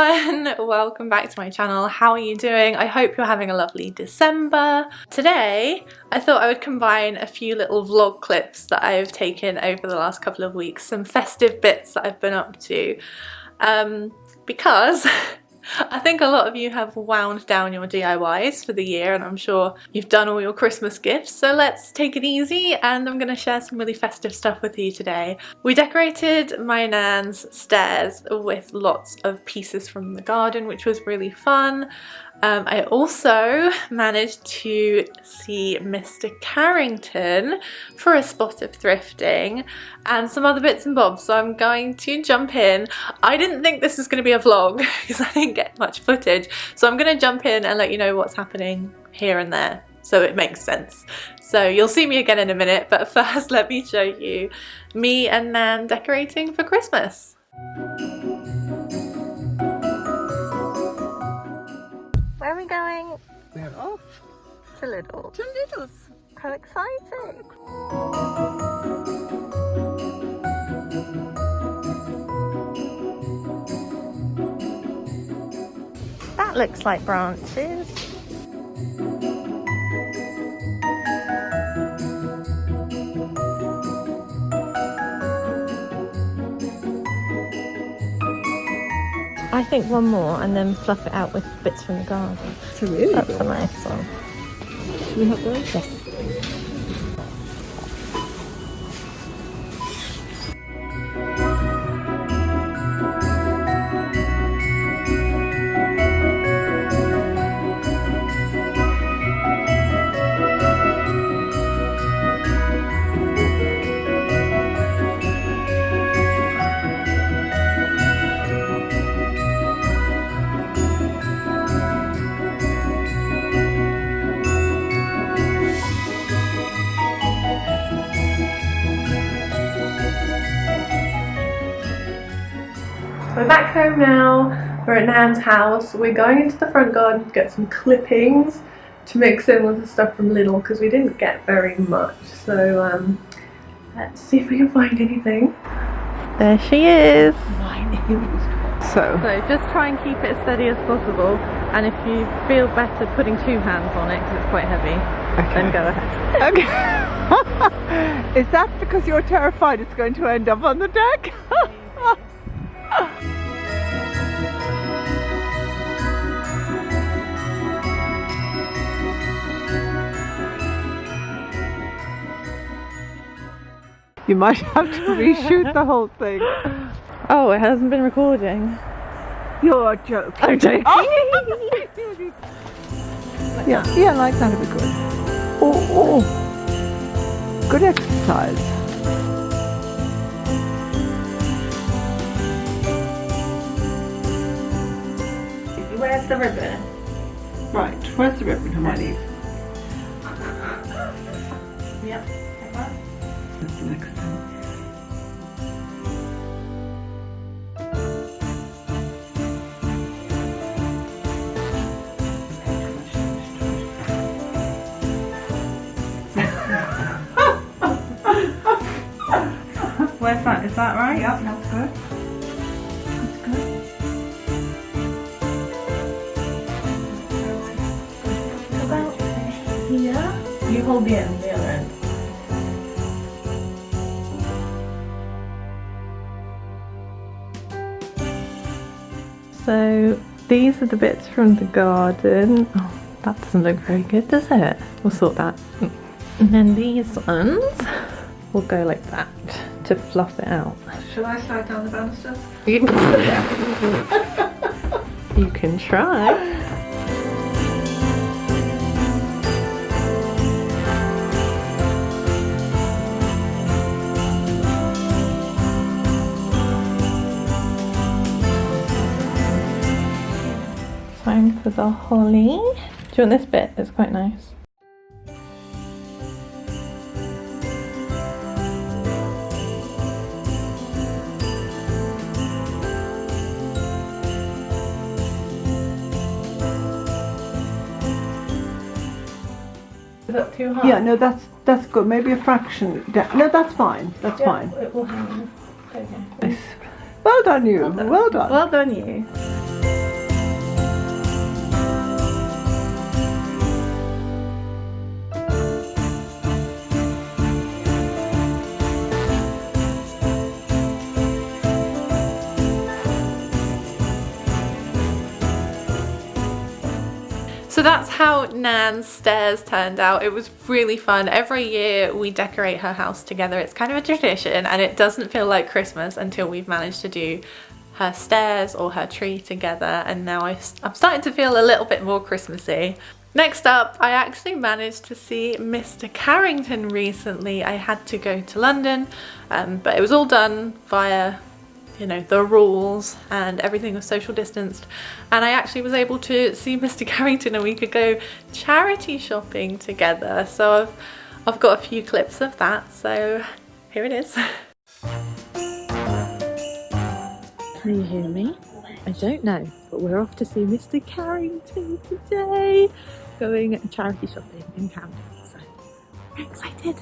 everyone, welcome back to my channel. How are you doing? I hope you're having a lovely December. Today I thought I would combine a few little vlog clips that I've taken over the last couple of weeks, some festive bits that I've been up to, because I think a lot of you have wound down your DIYs for the year, and I'm sure you've done all your Christmas gifts, so let's take it easy and I'm going to share some really festive stuff with you today. We decorated my nan's stairs with lots of pieces from the garden, which was really fun. I also managed to see Mr Carrington for a spot of thrifting and some other bits and bobs, so I'm going to jump in. I didn't think this was going to be a vlog because I didn't get much footage, so I'm going to jump in and let you know what's happening here and there so it makes sense. So you'll see me again in a minute, but first let me show you me and Nan decorating for Christmas. Where are we going? We're off To Lidl. to Lidl's. How exciting! That looks like branches. I think one more and then fluff it out with bits from the garden. It's a really That's good a one. nice one. Should we have those? Yes. We're back home now. We're at Nan's house. We're going into the front garden to get some clippings to mix in with the stuff from Lidl because we didn't get very much. So let's see if we can find anything. There she is. So, just try and keep it as steady as possible, and if you feel better putting two hands on it because it's quite heavy, then go ahead. okay. Is that because you're terrified it's going to end up on the deck? You might have to reshoot the whole thing. Oh, it hasn't been recording. You're joking. I'm joking. Yeah, like that would be good. Oh. Good exercise. Where's the ribbon? Right, where's the ribbon, Hermione? Yep. That's the next time. Where's that? Is that right? Yep, that's good. That's good. About here. You hold the end, the other end. So these are the bits from the garden. Oh, that doesn't look very good, does it? We'll sort that. And then these ones will go like that to fluff it out. Shall I slide down the banisters? You can try. Time for the holly. Do you want this bit? It's quite nice. Is that too hard? Yeah, no, that's good. Maybe a fraction. No, that's fine. That's fine. It will hang. Okay. Nice. Well done, you. Well done. Well done, you. So that's how Nan's stairs turned out. It was really fun. Every year we decorate her house together. It's kind of a tradition, and it doesn't feel like Christmas until we've managed to do her stairs or her tree together, and now I'm starting to feel a little bit more Christmassy. Next up, I actually managed to see Mr Carrington recently. I had to go to London, but it was all done via, you know, the rules, and everything was social distanced, and I actually was able to see Mr Carrington and we could go charity shopping together. So I've got a few clips of that, so here it is. Can you hear me? I don't know, but we're off to see Mr Carrington today, going charity shopping in Camden, so we're excited.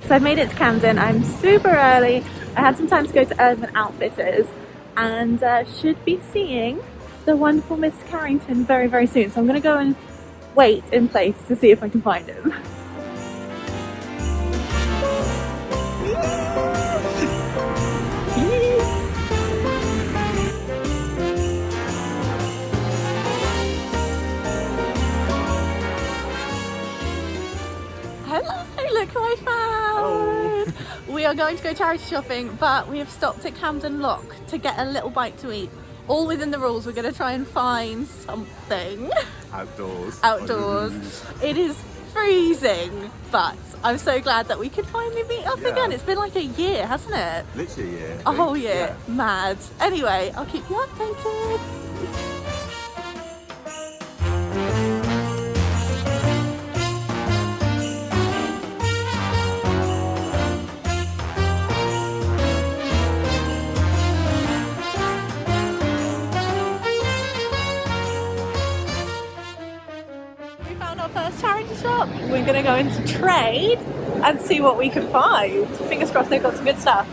So I've made it to Camden. I'm super early. I had some time to go to Urban Outfitters and should be seeing the wonderful Mr Carrington very, very soon. So I'm going to go and wait in place to see if I can find him. Hello, look who I found! Oh. We are going to go charity shopping, but we have stopped at Camden Lock to get a little bite to eat. All within the rules. We're going to try and find something. Outdoors. Outdoors. It is freezing, but I'm so glad that we could finally meet up again. It's been like a year, hasn't it? Literally a year. A whole year. Yeah. Mad. Anyway, I'll keep you updated. Charity shop. We're gonna go into trade and see what we can find. Fingers crossed they've got some good stuff.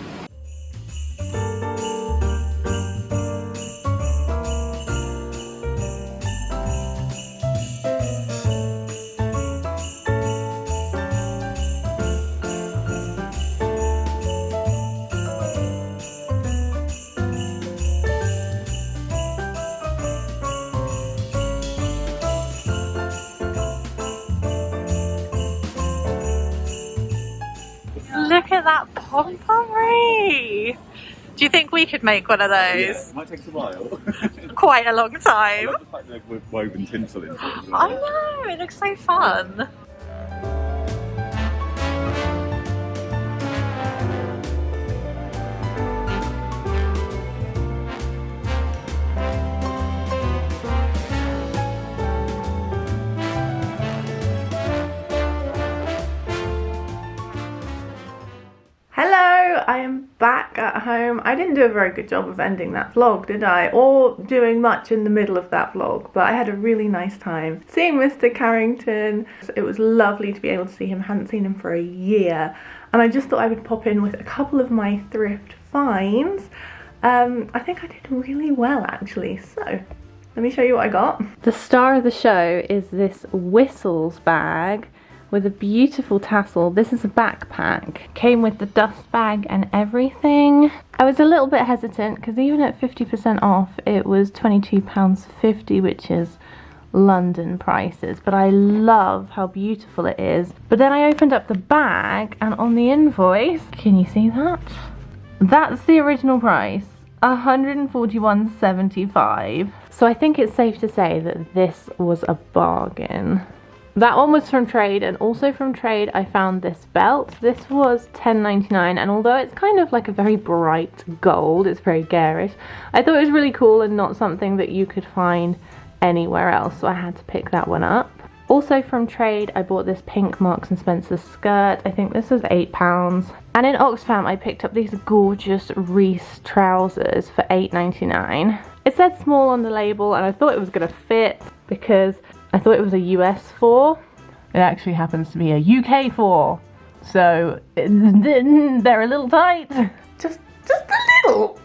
Look at that pom-pommery! Do you think we could make one of those? Yeah, it might take us a while. Quite a long time. I love the fact that we've woven tinsel into it as well. I know, it looks so fun. Hello, I am back at home. I didn't do a very good job of ending that vlog, did I? Or doing much in the middle of that vlog, but I had a really nice time seeing Mr Carrington. It was lovely to be able to see him. I hadn't seen him for a year, and I just thought I would pop in with a couple of my thrift finds. I think I did really well actually, so let me show you what I got. The star of the show is this whistles bag with a beautiful tassel. This is a backpack. Came with the dust bag and everything. I was a little bit hesitant because even at 50% off it was £22.50, which is London prices, but I love how beautiful it is. But then I opened up the bag and on the invoice, can you see that? That's the original price, £141.75. So I think it's safe to say that this was a bargain. That one was from Trade, and also from Trade I found this belt. This was £10.99, and although it's kind of like a very bright gold, it's very garish, I thought it was really cool and not something that you could find anywhere else, so I had to pick that one up. Also from Trade I bought this pink Marks & Spencer skirt. I think this was £8. And in Oxfam I picked up these gorgeous Reese trousers for £8.99. It said small on the label and I thought it was going to fit because I thought it was a US 4. It actually happens to be a UK 4. So they're a little tight. Just a little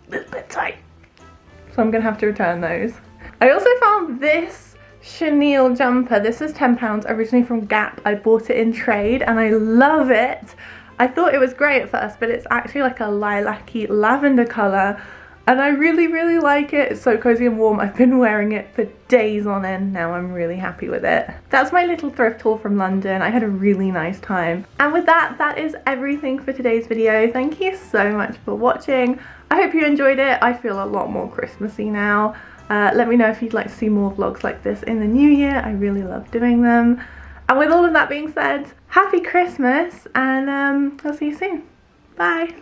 bit tight. So I'm gonna have to return those. I also found this chenille jumper. This is £10, originally from Gap. I bought it in trade and I love it. I thought it was grey at first, but it's actually like a lilac-y lavender colour. And I really, really like it. It's so cozy and warm. I've been wearing it for days on end now. I'm really happy with it. That's my little thrift haul from London. I had a really nice time. And with that, that is everything for today's video. Thank you so much for watching. I hope you enjoyed it. I feel a lot more Christmassy now. Let me know if you'd like to see more vlogs like this in the new year. I really love doing them. And with all of that being said, happy Christmas, and I'll see you soon. Bye.